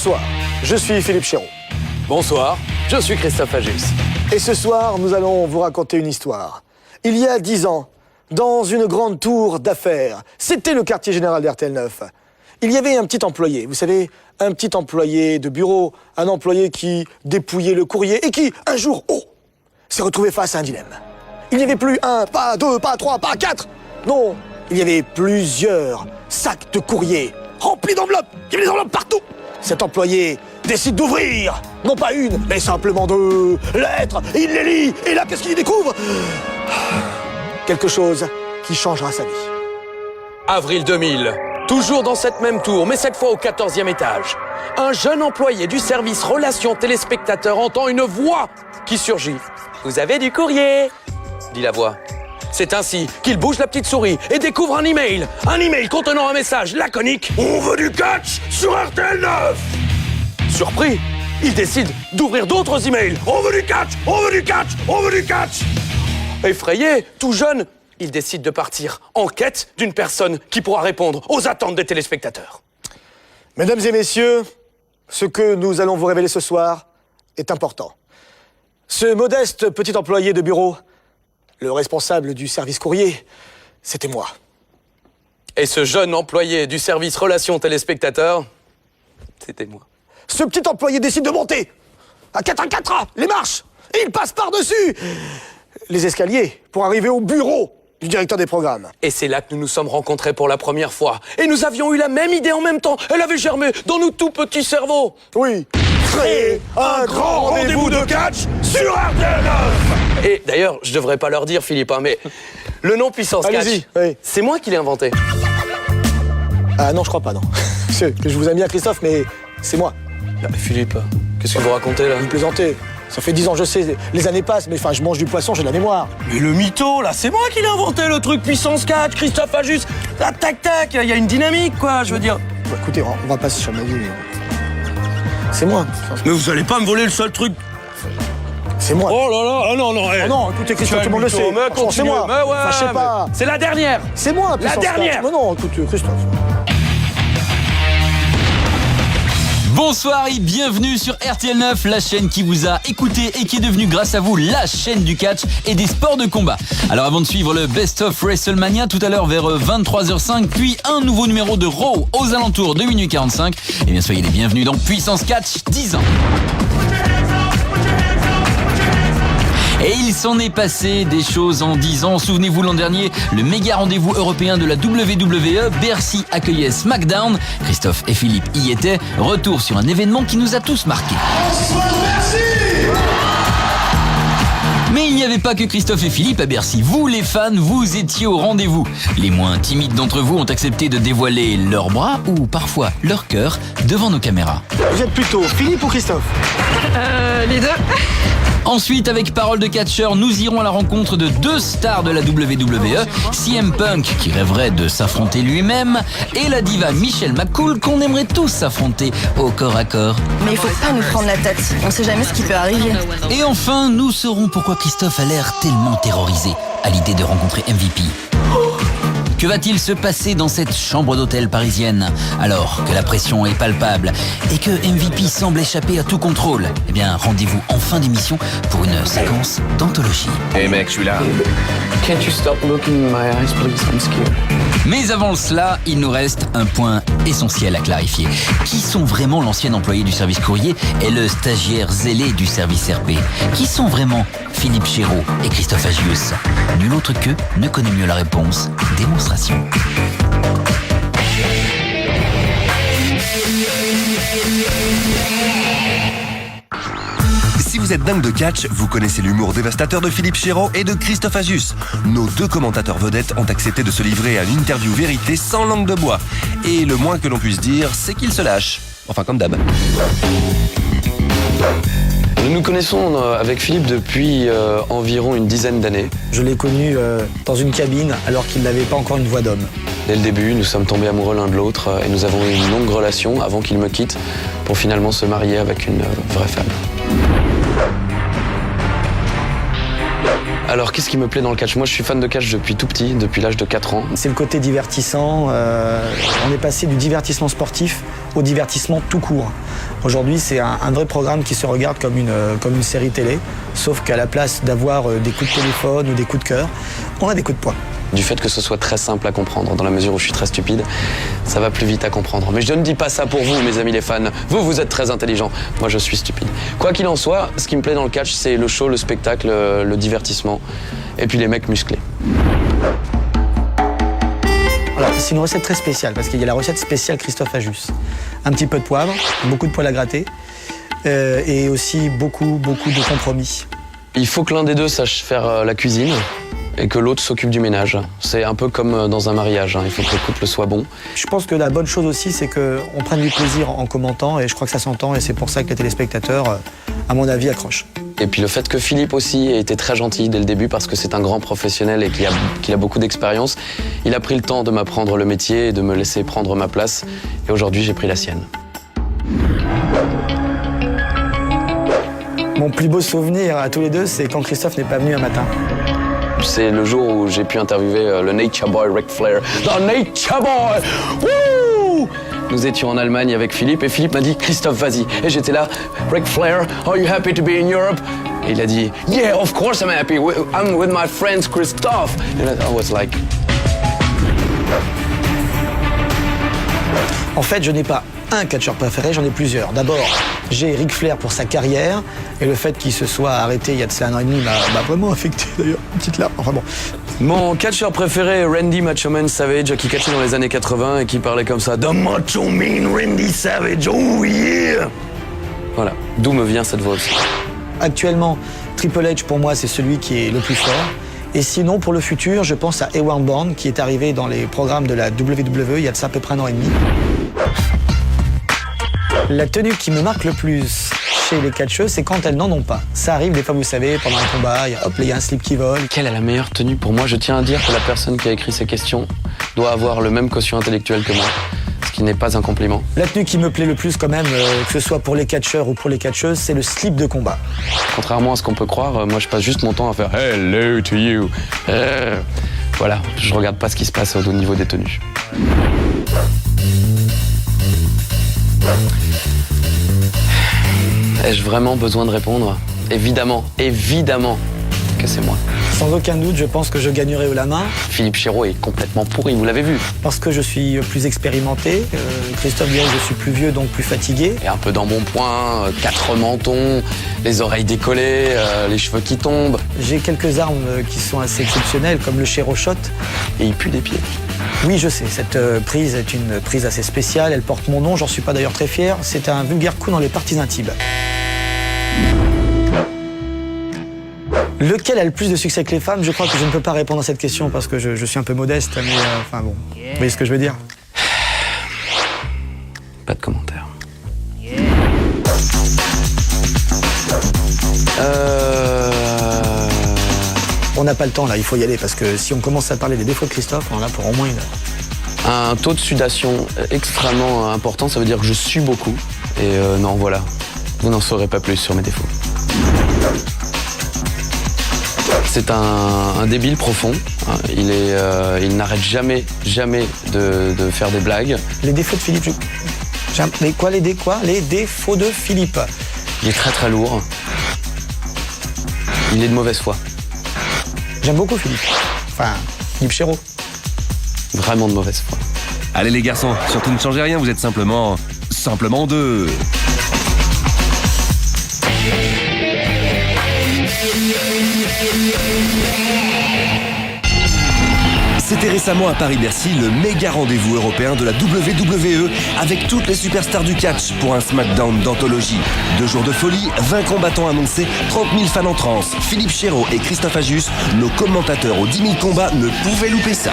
Bonsoir, je suis Philippe Chéreau. Bonsoir, je suis Christophe Ajus. Et ce soir, nous allons vous raconter une histoire. Il y a 10 ans, dans une grande tour d'affaires, c'était le quartier général d'RTL 9. Il y avait un petit employé, vous savez, un petit employé de bureau, un employé qui dépouillait le courrier et qui, un jour, s'est retrouvé face à un dilemme. Il n'y avait plus un, pas deux, pas trois, pas quatre. Non, il y avait plusieurs sacs de courrier remplis d'enveloppes. Il y avait des enveloppes partout. Cet employé décide d'ouvrir, non pas une, mais simplement 2 lettres. Il les lit, et là, qu'est-ce qu'il y découvre? Quelque chose qui changera sa vie. Avril 2000, toujours dans cette même tour, mais cette fois au 14e étage. Un jeune employé du service relations téléspectateurs entend une voix qui surgit. « Vous avez du courrier ?» dit la voix. C'est ainsi qu'il bouge la petite souris et découvre un email contenant un message laconique. « On veut du catch sur RTL 9 !» Surpris, il décide d'ouvrir d'autres emails. « On veut du catch, on veut du catch, on veut du catch !» Effrayé, tout jeune, il décide de partir en quête d'une personne qui pourra répondre aux attentes des téléspectateurs. Mesdames et messieurs, ce que nous allons vous révéler ce soir est important. Ce modeste petit employé de bureau, le responsable du service courrier, c'était moi. Et ce jeune employé du service relations téléspectateurs, c'était moi. Ce petit employé décide de monter à 4A, les marches, et il passe par-dessus les escaliers pour arriver au bureau du directeur des programmes. Et c'est là que nous nous sommes rencontrés pour la première fois. Et nous avions eu la même idée en même temps. Elle avait germé dans nos tout petits cerveaux. Oui, créer un grand rendez-vous de catch sur RTL 9. Et d'ailleurs, je devrais pas leur dire, Philippe, hein, mais le nom Puissance Catch, oui. c'est moi qui l'ai inventé. Ah non, je crois pas, non. Que je vous aime bien, Christophe, mais c'est moi. Non, mais Philippe, qu'est-ce que vous racontez là? Vous plaisantez. Ça fait 10 ans, je sais, les années passent, mais enfin, je mange du poisson, j'ai de la mémoire. Mais le mytho, là, c'est moi qui l'ai inventé, le truc Puissance Catch, Christophe Ajus. Ah, tac, tac, il y a une dynamique, quoi, je veux dire. Bon, écoutez, on va pas se chamailler. C'est moi. Mais vous allez pas me voler le seul truc. C'est moi. Oh là là, ah non, non, Oh non, écoutez, Christophe, tout le monde le sait. C'est moi. Mais ouais, enfin, je sais pas. C'est la dernière. C'est moi, La dernière. Mais non, écoute, Christophe. Bonsoir et bienvenue sur RTL 9, la chaîne qui vous a écouté et qui est devenue grâce à vous la chaîne du catch et des sports de combat. Alors avant de suivre le Best of WrestleMania tout à l'heure vers 23h05, puis un nouveau numéro de Raw aux alentours de minuit 45, et bien soyez les bienvenus dans Puissance Catch 10 ans. Et il s'en est passé des choses en 10 ans. Souvenez-vous l'an dernier, le méga rendez-vous européen de la WWE, Bercy accueillait SmackDown. Christophe et Philippe y étaient. Retour sur un événement qui nous a tous marqués. Mais il n'y avait pas que Christophe et Philippe à Bercy. Vous, les fans, vous étiez au rendez-vous. Les moins timides d'entre vous ont accepté de dévoiler leurs bras ou parfois leur cœur devant nos caméras. Vous êtes plutôt Philippe ou Christophe? Les deux. Ensuite, avec Parole de catcheur, nous irons à la rencontre de 2 stars de la WWE, CM Punk, qui rêverait de s'affronter lui-même, et la diva Michelle McCool, qu'on aimerait tous s'affronter au corps à corps. Mais il faut pas nous prendre la tête. On sait jamais ce qui peut arriver. Et enfin, nous saurons pourquoi Christophe a l'air tellement terrorisé à l'idée de rencontrer MVP. Que va-t-il se passer dans cette chambre d'hôtel parisienne alors que la pression est palpable et que MVP semble échapper à tout contrôle? Eh bien, rendez-vous en fin d'émission pour une séquence d'anthologie. Hey mec, je suis là. Can't you stop looking in my eyes, please? I'm scared. Mais avant cela, il nous reste un point essentiel à clarifier. Qui sont vraiment l'ancien employé du service courrier et le stagiaire zélé du service RP? Qui sont vraiment Philippe Chéreau et Christophe Agius? Nul autre qu'eux ne connaît mieux la réponse. Démonstration. Si vous êtes dingue de catch, vous connaissez l'humour dévastateur de Philippe Chéreau et de Christophe Agius. Nos 2 commentateurs vedettes ont accepté de se livrer à une interview vérité sans langue de bois. Et le moins que l'on puisse dire, c'est qu'ils se lâchent. Enfin, comme d'hab. Nous nous connaissons avec Philippe depuis environ une dizaine d'années. Je l'ai connu dans une cabine alors qu'il n'avait pas encore une voix d'homme. Dès le début, nous sommes tombés amoureux l'un de l'autre et nous avons eu une longue relation avant qu'il me quitte pour finalement se marier avec une vraie femme. Alors, qu'est-ce qui me plaît dans le catch? Moi, je suis fan de catch depuis tout petit, depuis l'âge de 4 ans. C'est le côté divertissant. On est passé du divertissement sportif au divertissement tout court. Aujourd'hui, c'est un vrai programme qui se regarde comme une série télé, sauf qu'à la place d'avoir des coups de téléphone ou des coups de cœur, on a des coups de poing. Du fait que ce soit très simple à comprendre, dans la mesure où je suis très stupide, ça va plus vite à comprendre. Mais je ne dis pas ça pour vous, mes amis les fans. Vous êtes très intelligents. Moi, je suis stupide. Quoi qu'il en soit, ce qui me plaît dans le catch, c'est le show, le spectacle, le divertissement, et puis les mecs musclés. Alors, c'est une recette très spéciale, parce qu'il y a la recette spéciale Christophe Ajus. Un petit peu de poivre, beaucoup de poils à gratter, et aussi beaucoup de compromis. Il faut que l'un des deux sache faire la cuisine et que l'autre s'occupe du ménage. C'est un peu comme dans un mariage, hein. Il faut que le couple soit bon. Je pense que la bonne chose aussi, c'est qu'on prenne du plaisir en commentant, et je crois que ça s'entend, et c'est pour ça que les téléspectateurs, à mon avis, accrochent. Et puis le fait que Philippe aussi ait été très gentil dès le début parce que c'est un grand professionnel et qu'il a beaucoup d'expérience, il a pris le temps de m'apprendre le métier et de me laisser prendre ma place. Et aujourd'hui, j'ai pris la sienne. Mon plus beau souvenir à tous les deux, c'est quand Christophe n'est pas venu un matin. C'est le jour où j'ai pu interviewer le Nature Boy Ric Flair. The Nature Boy! Woo! Nous étions en Allemagne avec Philippe et Philippe m'a dit « Christophe, vas-y ». Et j'étais là « Ric Flair, are you happy to be in Europe ?» Et il a dit « Yeah, of course I'm happy. I'm with my friends Christophe. » And I was like... En fait, je n'ai pas un catcheur préféré, j'en ai plusieurs. D'abord, j'ai Ric Flair pour sa carrière, et le fait qu'il se soit arrêté il y a de cela 1 an et demi m'a vraiment affecté d'ailleurs, une petite larme. Enfin bon. Mon catcheur préféré est Randy Macho Man Savage, qui catchait dans les années 80 et qui parlait comme ça. The Macho Man Randy Savage, oh yeah! Voilà, d'où me vient cette voix aussi. Actuellement, Triple H pour moi c'est celui qui est le plus fort. Et sinon, pour le futur, je pense à Ewan Bourne, qui est arrivé dans les programmes de la WWE il y a de ça à peu près 1 an et demi. La tenue qui me marque le plus chez les catcheuses, c'est quand elles n'en ont pas. Ça arrive des fois, vous savez, pendant un combat, il y a un slip qui vole. Quelle est la meilleure tenue pour moi? Je tiens à dire que la personne qui a écrit ces questions doit avoir le même quotient intellectuel que moi, ce qui n'est pas un compliment. La tenue qui me plaît le plus quand même, que ce soit pour les catcheurs ou pour les catcheuses, c'est le slip de combat. Contrairement à ce qu'on peut croire, moi je passe juste mon temps à faire « Hello to you ». Voilà, je regarde pas ce qui se passe au niveau des tenues. Ai-je vraiment besoin de répondre? Évidemment que c'est moi. Sans aucun doute, je pense que je gagnerai haut la main. Philippe Chéreau est complètement pourri, vous l'avez vu. Parce que je suis plus expérimenté. Christophe dirait que je suis plus vieux, donc plus fatigué. Et un peu d'embonpoint, 4 mentons, les oreilles décollées, les cheveux qui tombent. J'ai quelques armes qui sont assez exceptionnelles, comme le Chéreau Shot. Et il pue des pieds. Oui, je sais, cette prise est une prise assez spéciale. Elle porte mon nom, j'en suis pas d'ailleurs très fier. C'est un vulgaire coup dans les parties intimes. Lequel a le plus de succès avec les femmes? Je crois que je ne peux pas répondre à cette question parce que je suis un peu modeste, mais enfin bon, vous voyez ce que je veux dire? Pas de commentaire. On n'a pas le temps là, il faut y aller parce que si on commence à parler des défauts de Christophe, on en a pour au moins 1 heure. Un taux de sudation extrêmement important, ça veut dire que je sue beaucoup. Et non, voilà, vous n'en saurez pas plus sur mes défauts. C'est un débile profond. Il n'arrête jamais de faire des blagues. Les défauts de Philippe, Les défauts de Philippe. Il est très lourd. Il est de mauvaise foi. J'aime beaucoup Philippe. Enfin, Philippe Chéreau. Vraiment de mauvaise foi. Allez les garçons, surtout ne changez rien, vous êtes simplement deux. C'était récemment à Paris-Bercy le méga rendez-vous européen de la WWE avec toutes les superstars du catch pour un SmackDown d'anthologie. 2 jours de folie, 20 combattants annoncés, 30 000 fans en transe. Philippe Chéreau et Christophe Ajus, nos commentateurs aux 10 000 combats, ne pouvaient louper ça.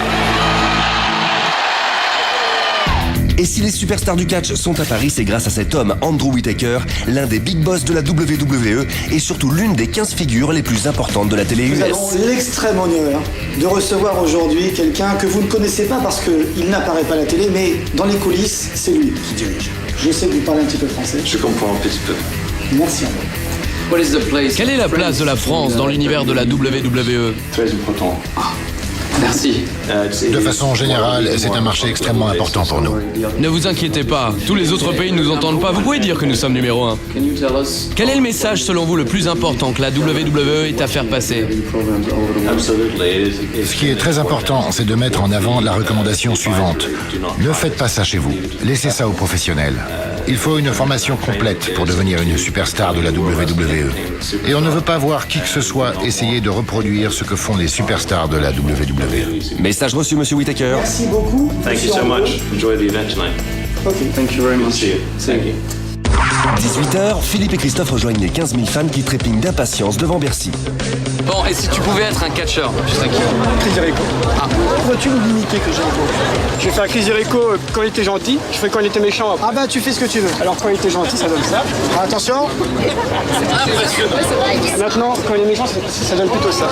Et si les superstars du catch sont à Paris, c'est grâce à cet homme, Andrew Whitaker, l'un des big boss de la WWE et surtout l'une des 15 figures les plus importantes de la télé US. Nous avons l'extrême honneur de recevoir aujourd'hui quelqu'un que vous ne connaissez pas parce qu'il n'apparaît pas à la télé, mais dans les coulisses, c'est lui qui dirige. Je sais que vous parlez un petit peu français. Je comprends un petit peu. Merci Andrew. Quelle est la place de la France dans l'univers de la WWE? Très important. Merci. De façon générale, c'est un marché extrêmement important pour nous. Ne vous inquiétez pas, tous les autres pays ne nous entendent pas. Vous pouvez dire que nous sommes numéro 1. Quel est le message selon vous le plus important que la WWE est à faire passer? Ce qui est très important, c'est de mettre en avant la recommandation suivante. Ne faites pas ça chez vous. Laissez ça aux professionnels. Il faut une formation complète pour devenir une superstar de la WWE. Et on ne veut pas voir qui que ce soit essayer de reproduire ce que font les superstars de la WWE. Message reçu, monsieur Whittaker. Merci beaucoup. Thank you so much. Enjoy the event tonight. Okay. Thank you very much. See you. Thank you. 18h, Philippe et Christophe rejoignent les 15 000 fans qui trépignent d'impatience devant Bercy. Bon, et si tu pouvais être un catcheur, tu serais qui? Chris Jericho. Vois-tu nous limiter que Jericho? Je vais faire Chris Jericho quand il était gentil, je ferai quand il était méchant. Ah bah tu fais ce que tu veux. Alors quand il était gentil, ça donne ça. Attention. Maintenant, quand il est méchant, ça donne plutôt ça.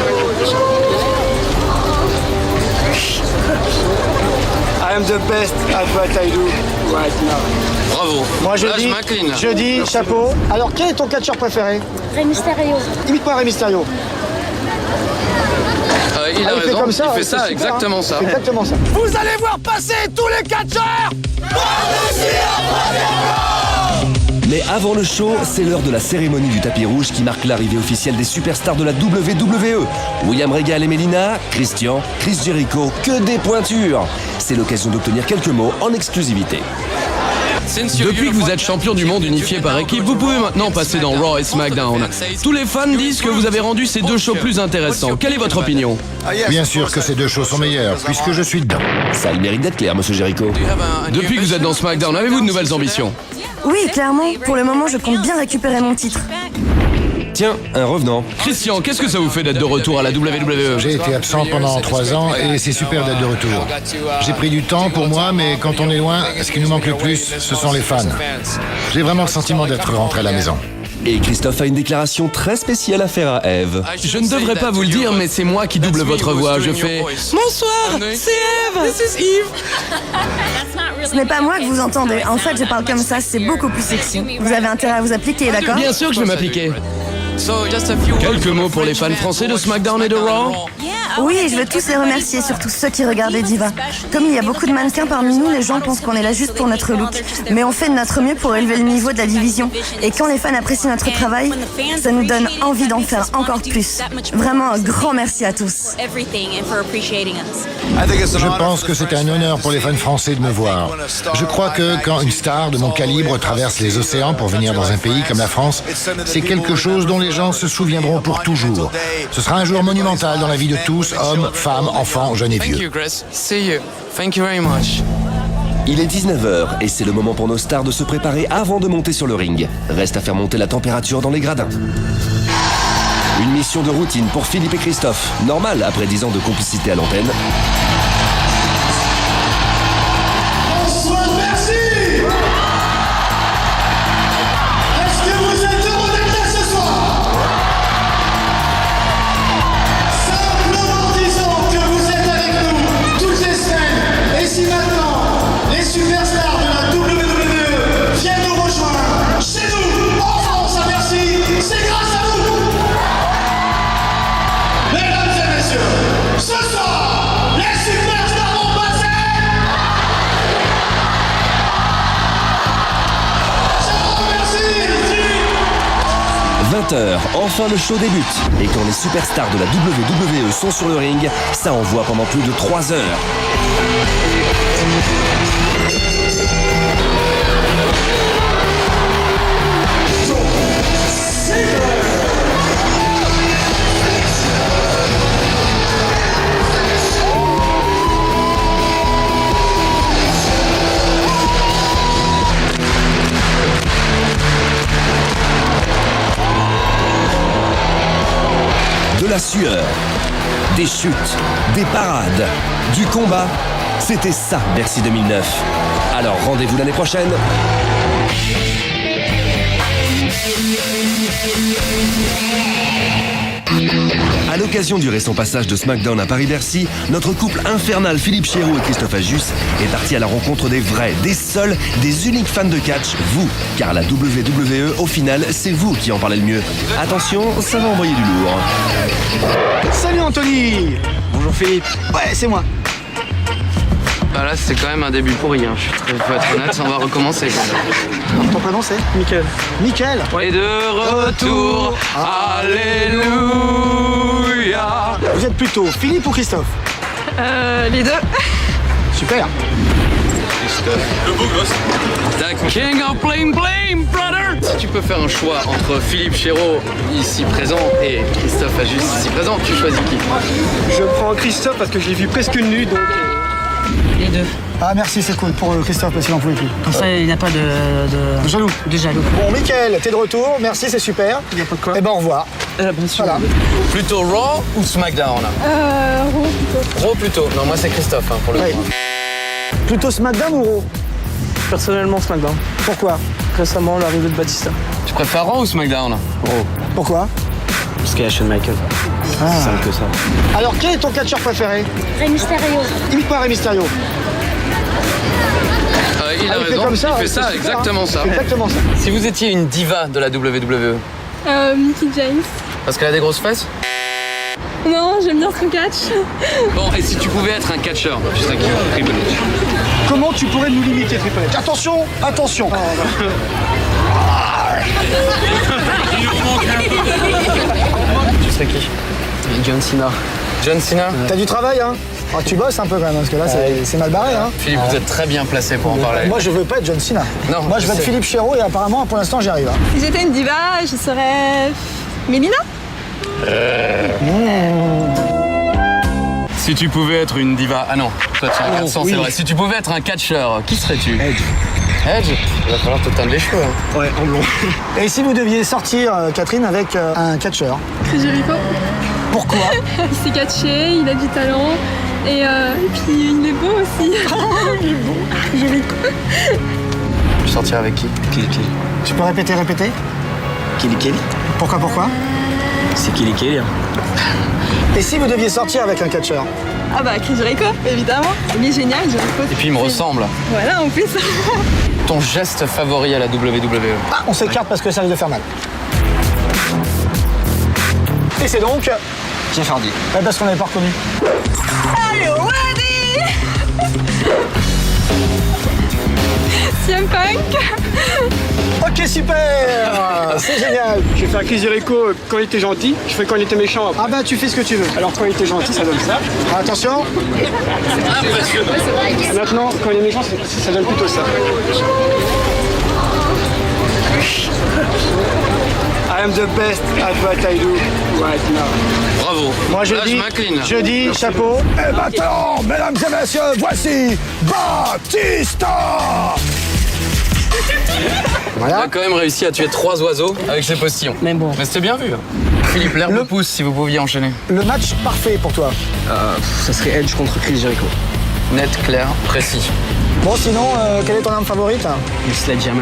I am the best at what I do right now. Bravo. Moi Là, je m'incline. je dis chapeau. Alors quel est ton catcheur préféré? Rey Mysterio. Imite-moi Rey Mysterio. Il a Ah, il fait raison, comme ça, il fait c'est ça, super, exactement hein. ça. C'est exactement ça. Vous allez voir passer tous les catcheurs. Mais avant le show, c'est l'heure de la cérémonie du tapis rouge qui marque l'arrivée officielle des superstars de la WWE. William Regal et Melina, Christian, Chris Jericho, que des pointures. C'est l'occasion d'obtenir quelques mots en exclusivité. Depuis que vous êtes champion du monde unifié par équipe, vous pouvez maintenant passer dans Raw et SmackDown. Tous les fans disent que vous avez rendu ces deux shows plus intéressants. Quelle est votre opinion? Bien sûr que ces deux shows sont meilleurs, puisque je suis dedans. Ça a le mérite d'être clair, monsieur Jericho. Depuis que vous êtes dans SmackDown, avez-vous de nouvelles ambitions? Oui, clairement. Pour le moment, je compte bien récupérer mon titre. Tiens, un revenant. Christian, qu'est-ce que ça vous fait d'être de retour à la WWE? J'ai été absent pendant 3 ans et c'est super d'être de retour. J'ai pris du temps pour moi, mais quand on est loin, ce qui nous manque le plus, ce sont les fans. J'ai vraiment le sentiment d'être rentré à la maison. Et Christophe a une déclaration très spéciale à faire à Eve. Je ne devrais pas vous le dire, mais c'est moi qui double votre voix. Je fais bonsoir, c'est Eve, c'est Yves. Ce n'est pas moi que vous entendez. En fait, je parle comme ça, c'est beaucoup plus sexy. Vous avez intérêt à vous appliquer, d'accord? Bien sûr que je vais m'appliquer. Quelques mots pour les fans français de SmackDown et de Raw. Oui, je veux tous les remercier, surtout ceux qui regardent les divas. Comme il y a beaucoup de mannequins parmi nous, les gens pensent qu'on est là juste pour notre look. Mais on fait de notre mieux pour élever le niveau de la division. Et quand les fans apprécient notre travail, ça nous donne envie d'en faire encore plus. Vraiment un grand merci à tous. Je pense que c'est un honneur pour les fans français de me voir. Je crois que quand une star de mon calibre traverse les océans pour venir dans un pays comme la France, c'est quelque chose dont les gens se souviendront pour toujours. Ce sera un jour monumental dans la vie de tous, hommes, femmes, enfants, jeunes et vieux. Chris. See you. Thank you very much. Il est 19h et c'est le moment pour nos stars de se préparer avant de monter sur le ring. Reste à faire monter la température dans les gradins. Une mission de routine pour Philippe et Christophe. Normal après 10 ans de complicité à l'antenne. Bonsoir, merci. Est-ce que vous êtes heureux d'être là ce soir? Simplement disons que vous êtes avec nous toutes les semaines. Et si maintenant les superstars de la WWE viennent nous rejoindre chez nous, en France, à Bercy, c'est grâce à vous. Mesdames et messieurs, ce soir, les superstars vont passer. 20h, enfin le show débute. Et quand les superstars de la WWE sont sur le ring, ça envoie pendant plus de 3 heures. De la sueur, des chutes, des parades, du combat. C'était ça, Bercy 2009. Alors rendez-vous l'année prochaine. À l'occasion du récent passage de SmackDown à Paris-Bercy, notre couple infernal Philippe Chéroux et Christophe Ajus est parti à la rencontre des vrais, des seuls, des uniques fans de catch, vous. Car la WWE, au final, c'est vous qui en parlez le mieux. Attention, ça va envoyer du lourd. Salut Anthony. Bonjour Philippe. Ouais, c'est moi. Bah là, c'est quand même un début pourri. Faut être honnête, on va recommencer. Ton prénom c'est Mickaël. Mickaël. Et de retour, alléluia. Vous êtes plutôt Philippe ou Christophe? Les deux. Super. The king of blame, brother. Si tu peux faire un choix entre Philippe Chéreau, ici présent, et Christophe Ajus, ici présent, tu choisis qui? Je prends Christophe parce que je l'ai vu presque nu, donc... Les deux. Ah merci, c'est cool pour Christophe parce qu'il n'en pouvait plus. Comme ça, il n'y a pas de Jaloux. de jaloux. Bon, Mickaël, t'es de retour. Merci, c'est super. Il n'y a pas de quoi. Eh ben, au revoir. Bien sûr. Voilà. Plutôt Raw ou SmackDown? Raw plutôt. Raw plutôt. Non, moi c'est Christophe pour le Oui. coup. Plutôt SmackDown ou Raw? Personnellement, SmackDown. Pourquoi? Récemment, l'arrivée de Batista. Tu préfères Raw ou SmackDown? Pourquoi? Parce qu'il y a Shawn Michael. C'est simple que ça. Alors, quel est ton catcheur préféré? Rey Mysterio. Imite pas Rey Mysterio. Il a Ah, il fait raison, comme ça, il fait ça, c'est super, exactement hein. ça. Exactement ça. Si vous étiez une diva de la WWE, Mickey James. parce qu'elle a des grosses fesses? Non, j'aime bien son catch. Bon, et si tu pouvais être un catcheur, tu serais qui? Triple H. Comment tu pourrais nous limiter, Triple H? Attention, attention. Tu serais qui? John Cena. John Cena? T'as du travail, hein? Ah, tu bosses un peu quand même, parce que là, c'est mal barré, hein? Philippe, vous êtes très bien placé pour en parler. Moi, je veux pas être John Cena. Non, Moi, je veux je être sais. Philippe Chéreau et apparemment, pour l'instant, j'y arrive. Hein. Si j'étais une diva, je serais Mélina. Si tu pouvais être une diva... Ah non, toi tu as un garçon, c'est vrai. Si tu pouvais être un catcheur, qui serais-tu? Edge. Edge? Il va falloir te teindre les cheveux. Hein. Ouais, en blond. Et si vous deviez sortir, Catherine, avec un catcheur? Chris Jericho. Pourquoi? Il s'est catché, il a du talent. Et puis il est beau aussi. Il est beau. Jericho. Tu sortirais avec qui? Kelly. Tu peux répéter? Kelly. Pourquoi? C'est Kelly. Et si vous deviez sortir avec un catcheur? Ah bah Chris Jericho, évidemment. Il est génial, Jericho. Et puis il me ressemble. Voilà, en plus. Ton geste favori à la WWE? Ah, on s'écarte parce que ça risque de faire mal. Et c'est donc... Jeff Hardy. Parce qu'on n'avait pas reconnu. Are you ready? CM Punk. Ok, super. C'est génial. Je vais faire Chris Jericho quand il était gentil, je fais quand il était méchant après. Ah bah, tu fais ce que tu veux. Alors quand il était gentil, ça donne ça. Attention. Maintenant, quand il est méchant, ça donne plutôt ça. I am the best at what I do right now. Bravo. Moi, Là, je m'incline. je dis chapeau. Et maintenant, mesdames et messieurs, voici Batista. Il a quand même réussi à tuer 3 oiseaux avec ses postillons. Mais bon. Mais c'était bien vu. Philippe, l'herbe pousse si vous pouviez enchaîner. Le match parfait pour toi. Ça serait Edge contre Chris Jericho. Net, clair, précis. Bon, sinon, quelle est ton arme favorite? Le Sledgehammer.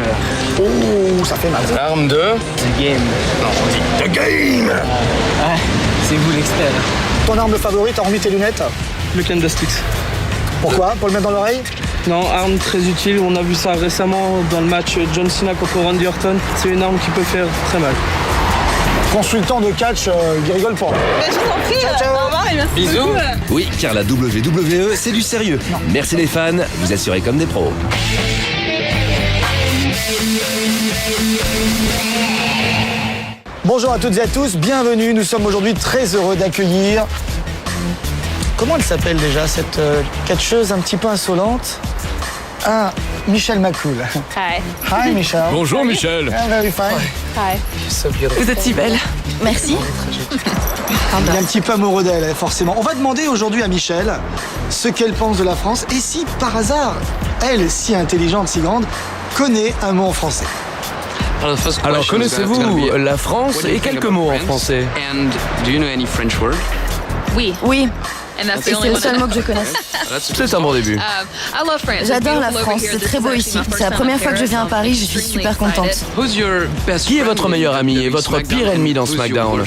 Ouh, ça fait mal. L'arme de... The Game. Non, on dit The Game. Ouais, c'est vous l'expert. Ton arme favorite, hormis tes lunettes? Le Candlesticks. Pourquoi? Pour le mettre dans l'oreille? Non, arme très utile. On a vu ça récemment dans le match John Cena contre Randy Orton. C'est une arme qui peut faire très mal. Consultant de catch, il rigole pas. Je vous en prie. Ciao, ciao. Au revoir et merci Bisous. beaucoup. Oui, car la WWE, c'est du sérieux. Merci les fans, vous assurez comme des pros. Bonjour à toutes et à tous, bienvenue. Nous sommes aujourd'hui très heureux d'accueillir... Comment elle s'appelle déjà, cette catcheuse un petit peu insolente? Ah, Michelle McCool. Hi. Hi, Michelle. Bonjour Michel. Yeah, very fine. Hi. Vous êtes si belle. Merci. Il est un petit peu amoureux d'elle, forcément. On va demander aujourd'hui à Michelle ce qu'elle pense de la France et si, par hasard, elle, si intelligente, si grande, connaît un mot en français. Alors, connaissez-vous la France et quelques mots en français? And do you know any French word? Oui. Oui. Et c'est le seul mot que je connaisse. C'est un bon début. J'adore la France, c'est très beau ici. C'est la première fois que je viens à Paris, je suis super contente. Qui est votre meilleur ami et votre pire ennemi dans SmackDown?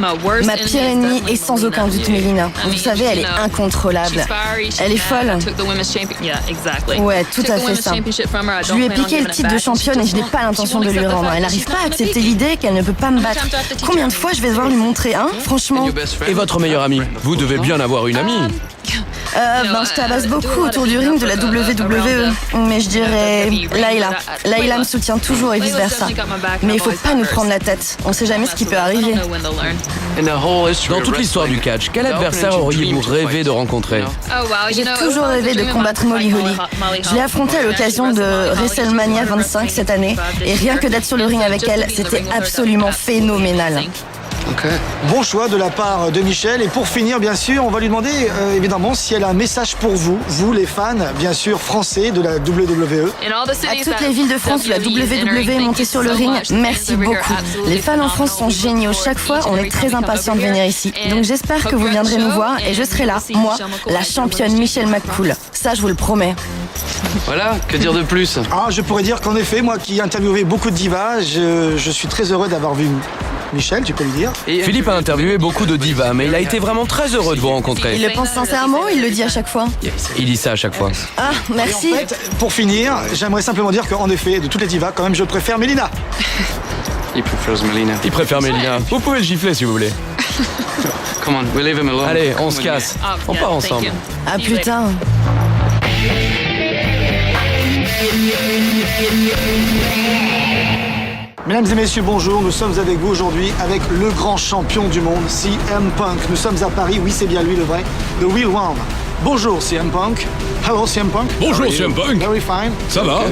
Ma pire ennemie est sans aucun doute Melina. Vous savez, elle est incontrôlable. Elle est folle. Ouais, tout à fait ça. Je lui ai piqué le titre de championne et je n'ai pas l'intention de lui rendre. Elle n'arrive pas à accepter l'idée qu'elle ne peut pas me battre. Combien de fois je vais devoir lui montrer, hein, franchement? Et votre meilleur ami? Vous devez bien avoir une amie. Je tabasse beaucoup autour du ring de la WWE. Mais je dirais Layla. Layla me soutient toujours et vice-versa. Mais il faut pas nous prendre la tête. On sait jamais ce qui peut arriver. Dans toute l'histoire du catch, quel adversaire auriez-vous rêvé de rencontrer? J'ai toujours rêvé de combattre Molly Holly. Je l'ai affrontée à l'occasion de WrestleMania 25 cette année. Et rien que d'être sur le ring avec elle, c'était absolument phénoménal. Bon choix de la part de Michel. Et pour finir, bien sûr, on va lui demander évidemment si elle a un message pour vous, les fans, bien sûr, français de la WWE. À toutes les villes de France où la WWE est montée sur le ring, merci beaucoup. Les fans en France sont géniaux. Chaque fois, on est très impatients de venir ici. Donc j'espère que vous viendrez nous voir et je serai là, moi, la championne Michelle McCool. Ça, je vous le promets. Voilà, que dire de plus? Je pourrais dire qu'en effet, moi qui ai interviewé beaucoup de divas, je suis très heureux d'avoir vu Michel, tu peux lui dire. Philippe a interviewé beaucoup de divas, mais il a été vraiment très heureux de vous rencontrer. Il le pense sincèrement, il le dit à chaque fois. Il dit ça à chaque fois. Ah, merci. Et en fait, pour finir, j'aimerais simplement dire qu'en effet, de toutes les divas, quand même, je préfère Melina. Il préfère Melina. Vous pouvez le gifler si vous voulez. Come on, we leave him alone. Allez, on se casse. On part ensemble. À plus tard. Mesdames et messieurs, bonjour. Nous sommes avec vous aujourd'hui avec le grand champion du monde, CM Punk. Nous sommes à Paris. Oui, c'est bien lui, le vrai. The Real One. Bonjour, CM Punk. Hello, CM Punk. Bonjour, CM Punk. Very fine. Ça va?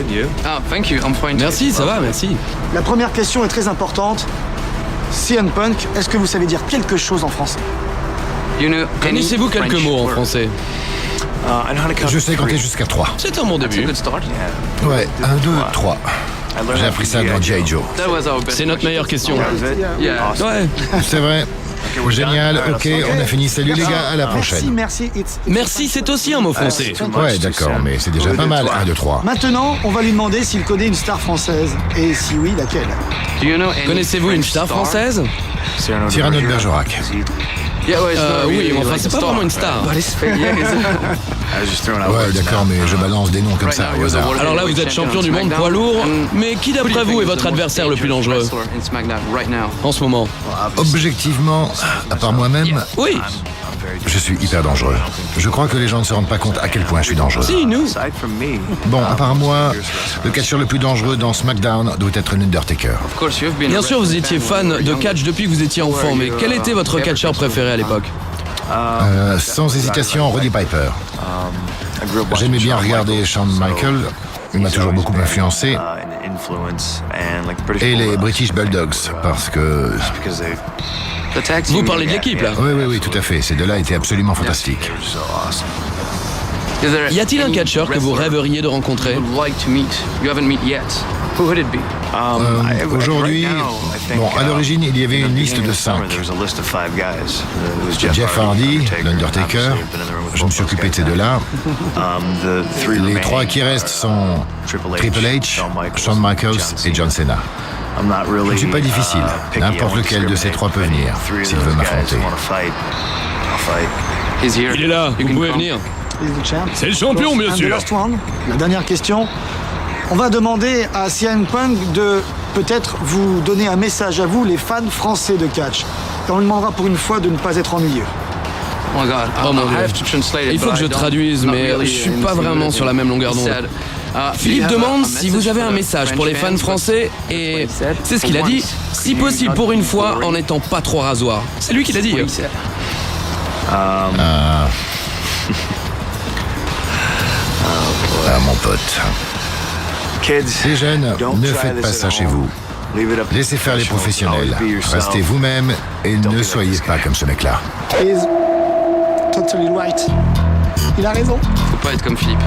Thank you, I'm fine. Merci, ça va, merci. La première question est très importante. CM Punk, est-ce que vous savez dire quelque chose en français? Connaissez-vous quelques mots en français? Je sais compter jusqu'à 3. C'est un bon début. Ouais, 1, 2, 3. J'ai appris ça dans G.I. Joe. C'est notre meilleure question. Ouais. C'est vrai. Génial, ok, on a fini. Salut les gars, à la prochaine. Merci. Merci, c'est aussi un mot français. Ouais, d'accord, mais c'est déjà pas mal. 1, 2, 3. Maintenant, on va lui demander s'il connaît une star française. Et si oui, laquelle? Connaissez-vous une star française? Cyrano de Bergerac. Oui, mais enfin, c'est pas vraiment une star. Ouais, d'accord, mais je balance des noms comme ça au hasard. Alors là, vous êtes champion du monde poids lourd, mais qui d'après vous est votre adversaire le plus dangereux en ce moment? Objectivement, à part moi-même, Oui. je suis hyper dangereux. Je crois que les gens ne se rendent pas compte à quel point je suis dangereux. Si, nous. Bon, à part moi, le catcheur le plus dangereux dans SmackDown doit être l'Undertaker. Bien sûr, vous étiez fan de catch depuis que vous étiez enfant, mais quel était votre catcheur préféré à l'époque? Sans hésitation, Roddy Piper. J'aimais bien regarder Shawn Michaels. Il m'a toujours beaucoup influencé. Et les British Bulldogs, parce que... Vous parlez de l'équipe, là? Oui, tout à fait. Ces deux-là étaient absolument fantastiques. Y a-t-il un catcheur que vous rêveriez de rencontrer? Aujourd'hui, bon, à l'origine, il y avait une liste de 5. Jeff Hardy, l'Undertaker, je me suis occupé de ces deux-là. Les 3 qui restent sont Triple H, Shawn Michaels et John Cena. Je ne suis pas difficile. N'importe lequel de ces 3 peut venir, s'il veut m'affronter. Il est là, vous pouvez venir. C'est le champion, bien sûr. La dernière question. On va demander à CM Punk de peut-être vous donner un message à vous, les fans français de catch. Et on lui demandera pour une fois de ne pas être ennuyeux. Oh mon Dieu. Il faut que je traduise, mais je suis pas vraiment sur la même longueur d'onde. Philippe demande si vous avez un message pour les fans français et c'est ce qu'il a dit, si possible pour une fois en n'étant pas trop rasoir. C'est lui qui l'a dit. Mon pote. Les jeunes, ne faites pas ça chez vous. Laissez faire les professionnels. Restez vous-même et ne soyez pas comme ce mec-là. He's totally right. Il a raison. Faut pas être comme Philippe.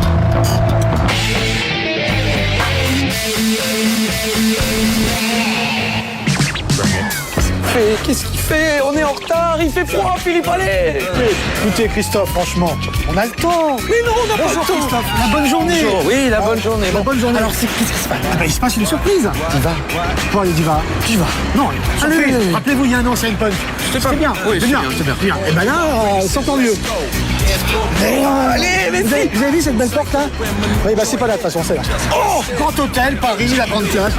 Qu'est-ce qu'il fait? On est en retard, il fait froid, Philippe, allez! Écoutez, Christophe, franchement, on a le temps! Mais non, on n'a pas le temps! Christophe, la bonne journée! Bonjour, oui, la bonne journée. La bonne journée. Alors, qu'est-ce qui se passe? Il se passe une surprise! Diva. Quoi, les divas? Diva. Non, surprise. Rappelez-vous, il y a un an, c'est une punch. C'est bien. Oui, c'est bien. Bien. Et ben là, c'est encore mieux. Allez, vous avez vu cette belle porte là? Oui, bah c'est pas là de toute façon, c'est là. Oh, Grand Hôtel, Paris, la Grande Place.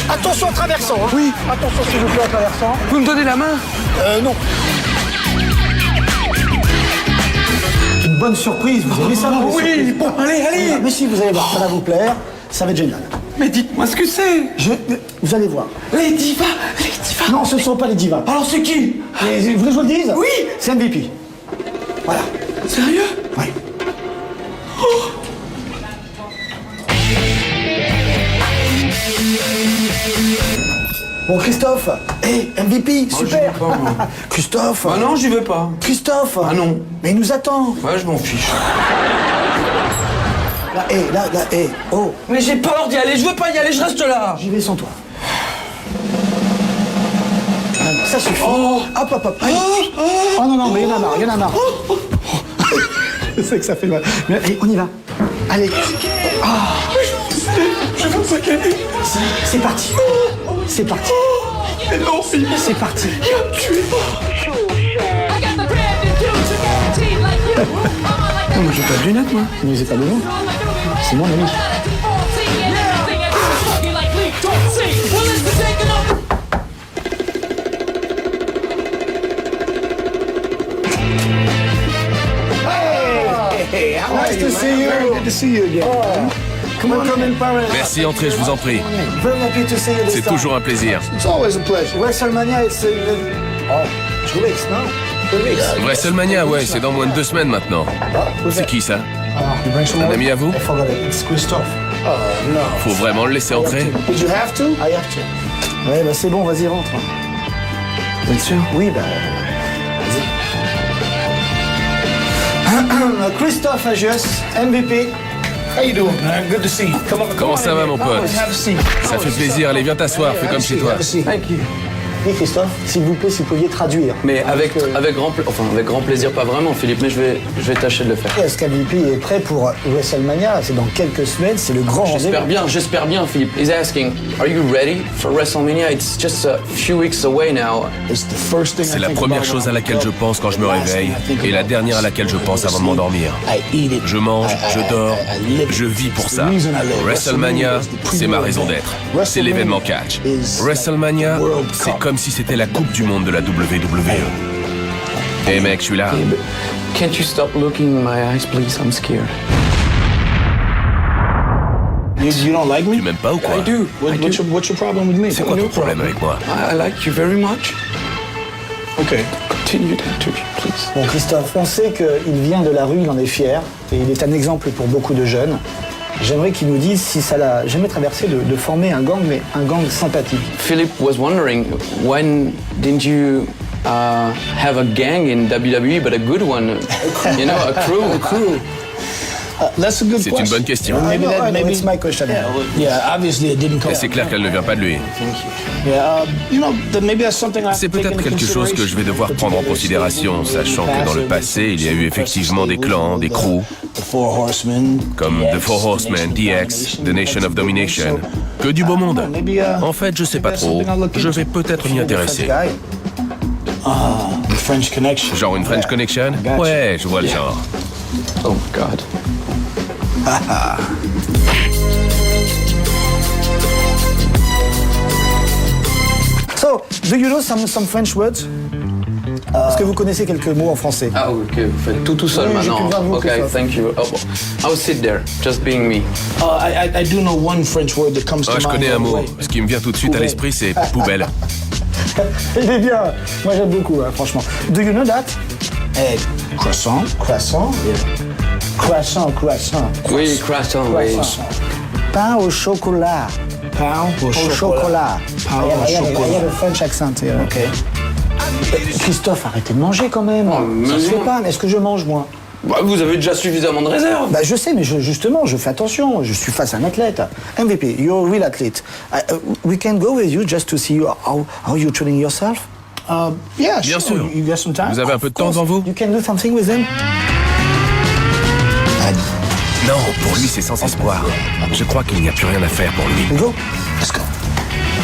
Attention en traversant. Hein. Oui, attention s'il vous plaît en traversant. Vous me donnez la main? Non. Une bonne surprise, vous avez vu ça? Oui, bon, allez. Mais si, vous allez voir, ça va vous plaire, ça va être génial. Mais dites-moi ce que c'est. Vous allez voir. Les divas. Non, ce ne sont pas les divas. Alors c'est qui? Vous voulez que je vous le dise? Oui. C'est MVP. Voilà. Sérieux? Oui. Bon, Christophe. MVP, super. Christophe. Ah non, j'y vais pas. Christophe. Ah non. Mais il nous attend. Ouais, je m'en fiche. Là, oh. Mais j'ai peur d'y aller, je veux pas y aller, je reste là. J'y vais sans toi. Ah, ça suffit. Oh. Hop. Allez. Oh non, mais il y en a marre. Je sais que ça fait mal. Mais allez, on y va. Allez. Je veux pas y aller. C'est parti. C'est parti. Mais non, Philippe. C'est parti. Il va me tuer. Non, mais j'ai pas de lunettes, moi. Mais c'est pas de nous. C'est mon ami. Hey, nice to see you. Good to see you again. Come in, Paris. Merci, entrez, je vous en prie. Very happy to see you this C'est time. toujours un plaisir. It's always a pleasure. WrestleMania, it's 2 weeks, no? 2 weeks. WrestleMania, ouais, c'est dans moins de 2 semaines maintenant. C'est qui ça? Un ami à vous? I forgot it. It's Christophe. Oh, no. Faut vraiment le laisser entrer? Did you have to? I have to. Ouais, bah c'est bon, vas-y, rentre. Bien sûr. Oui, bah... Vas-y. Christophe Agios, MVP. How you doing, man? Good to see you. Comment ça va, mon pote? Ça fait plaisir, allez, viens t'asseoir, fais comme chez toi. Thank you. Oui, Christophe, s'il vous plaît, si vous pouviez traduire. Mais avec grand plaisir, pas vraiment, Philippe, mais je vais tâcher de le faire. Est-ce qu'MVP est prêt pour WrestleMania? C'est dans quelques semaines, c'est le grand rendez-vous. J'espère bien, Philippe. He's asking, are you ready for WrestleMania? It's just a few weeks away now. C'est la première chose à laquelle je pense quand je me réveille et la dernière à laquelle je pense avant de m'endormir. Je mange, je dors, je vis pour ça. WrestleMania, c'est ma raison d'être. C'est l'événement catch. WrestleMania, c'est comme si c'était la Coupe du Monde de la WWE. Hey mec, je suis là. Can't you stop looking in my eyes, please? I'm scared. You don't like me? Tu m'aimes pas ou quoi? I do. What's your problem with me? C'est quoi ton problème avec moi? I like you very much. Okay. Continue to interview, please. Bon, Christophe, on sait qu'il vient de la rue, il en est fier, et il est un exemple pour beaucoup de jeunes. J'aimerais qu'il nous dise si ça l'a jamais traversé de former un gang, mais un gang sympathique. Philip was wondering, when didn't you have a gang in WWE, but a good one? You know, a crew. That's a good C'est question. une bonne question. Maybe It's my question. yeah, obviously it didn't come. Et c'est clair qu'elle ne vient pas de lui. Yeah, you know, maybe that's something I C'est peut-être quelque chose que je vais devoir prendre en considération, sachant que dans le passé, il y a eu effectivement des clans, des crews, comme The Four Horsemen, DX, The Nation of Domination. Que du beau monde. En fait, je sais pas trop. Je vais peut-être m'y intéresser. French Connection. Genre une French Connection? Ouais, je vois le genre. Oh God. So, do you know some French words? Est-ce que vous connaissez quelques mots en français? Ah ok, vous faites tout seul Oui, j'ai maintenant. pu voir vous, Ok, Christophe. thank you. Oh, I'll sit there, just being me. I do know one French word that comes to Ah, je mind. connais un mot. right away. Ce qui me vient tout de suite à l'esprit, c'est poubelle. Il est bien. Moi, j'aime beaucoup, hein, franchement. Do you know that? Croissant. Croissant? Croissant. Oui, croissant, oui. Pain au chocolat. Pain au chocolat. Pain au I have chocolat. a French accent here. Ok. Christophe, arrêtez de manger quand même. mais Ça se fait non. pas. Est-ce que je mange, moi? Bah, vous avez déjà suffisamment de réserve. Bah, je sais, mais justement, je fais attention. Je suis face à un athlète. MVP, you're a real athlete. We can go with you just to see you how you're training yourself. Yeah, Bien sure. sûr. You got some time? Vous avez un peu de temps devant vous? You can do something with them. Non, pour lui, c'est sans espoir. Je crois qu'il n'y a plus rien à faire pour lui. Go. Let's go.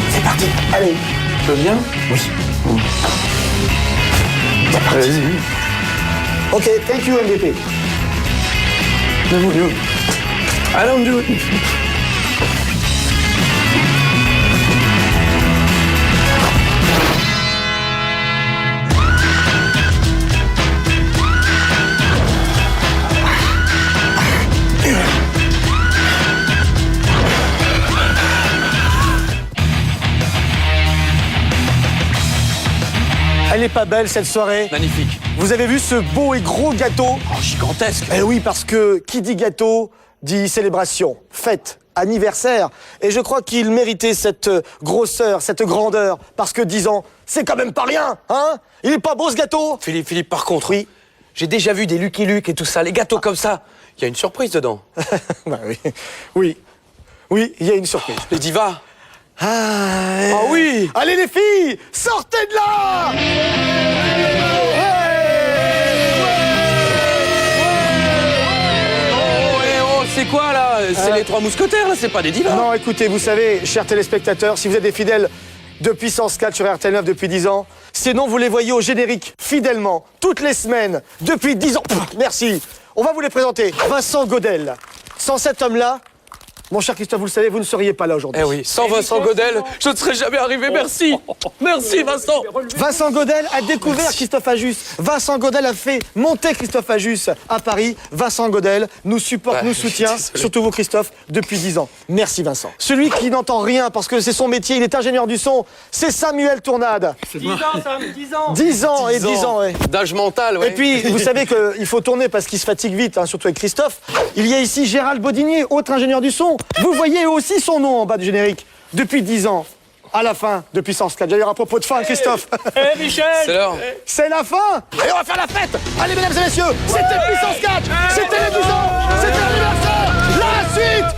C'est parti. Allez. Je viens? Oui. Vas-y. Ok, thank you MVP. I don't do it. Elle est pas belle cette soirée. Magnifique. Vous avez vu ce beau et gros gâteau? Oh, gigantesque. Eh oui, parce que qui dit gâteau dit célébration, fête, anniversaire. Et je crois qu'il méritait cette grosseur, cette grandeur. Parce que 10 ans, c'est quand même pas rien, hein? Il est pas beau ce gâteau? Philippe, par contre, Oui. j'ai déjà vu des Lucky Luke et tout ça, les gâteaux comme ça. Il y a une surprise dedans. Bah oui. Oui. Oui, il y a une surprise. Les divas. Ah oui. Allez les filles, sortez de là! C'est quoi là? C'est les 3 mousquetaires là, c'est pas des divas. Non, écoutez, vous savez, chers téléspectateurs, si vous êtes des fidèles de Puissance 4 sur RTL9 depuis 10 ans, ces noms, vous les voyez au générique, fidèlement, toutes les semaines, depuis 10 ans. Merci. On va vous les présenter. Vincent Godel. Sans cet homme-là, mon cher Christophe, vous le savez, vous ne seriez pas là aujourd'hui. Eh oui, sans Vincent Godel, je ne serais jamais arrivé. Merci. Merci Vincent. Vincent Godel a découvert Christophe Ajus. Vincent Godel a fait monter Christophe Ajus à Paris. Vincent Godel nous supporte, nous soutient, surtout vous Christophe, depuis 10 ans. Merci Vincent. Celui qui n'entend rien parce que c'est son métier, il est ingénieur du son, c'est Samuel Tournade. 10 ans, Sam, 10 ans. 10 ans et 10 ans, ouais. D'âge mental, ouais. Et puis, vous savez qu'il faut tourner parce qu'il se fatigue vite, hein, surtout avec Christophe. Il y a ici Gérald Bodinier, autre ingénieur du son. Vous voyez aussi son nom en bas du générique. Depuis 10 ans, à la fin de Puissance 4. D'ailleurs, à propos de fin, Christophe. Michel. C'est l'heure. C'est la fin. Et on va faire la fête. Allez, mesdames et messieurs, c'était Puissance 4. C'était les 10 ans. C'était l'anniversaire. La suite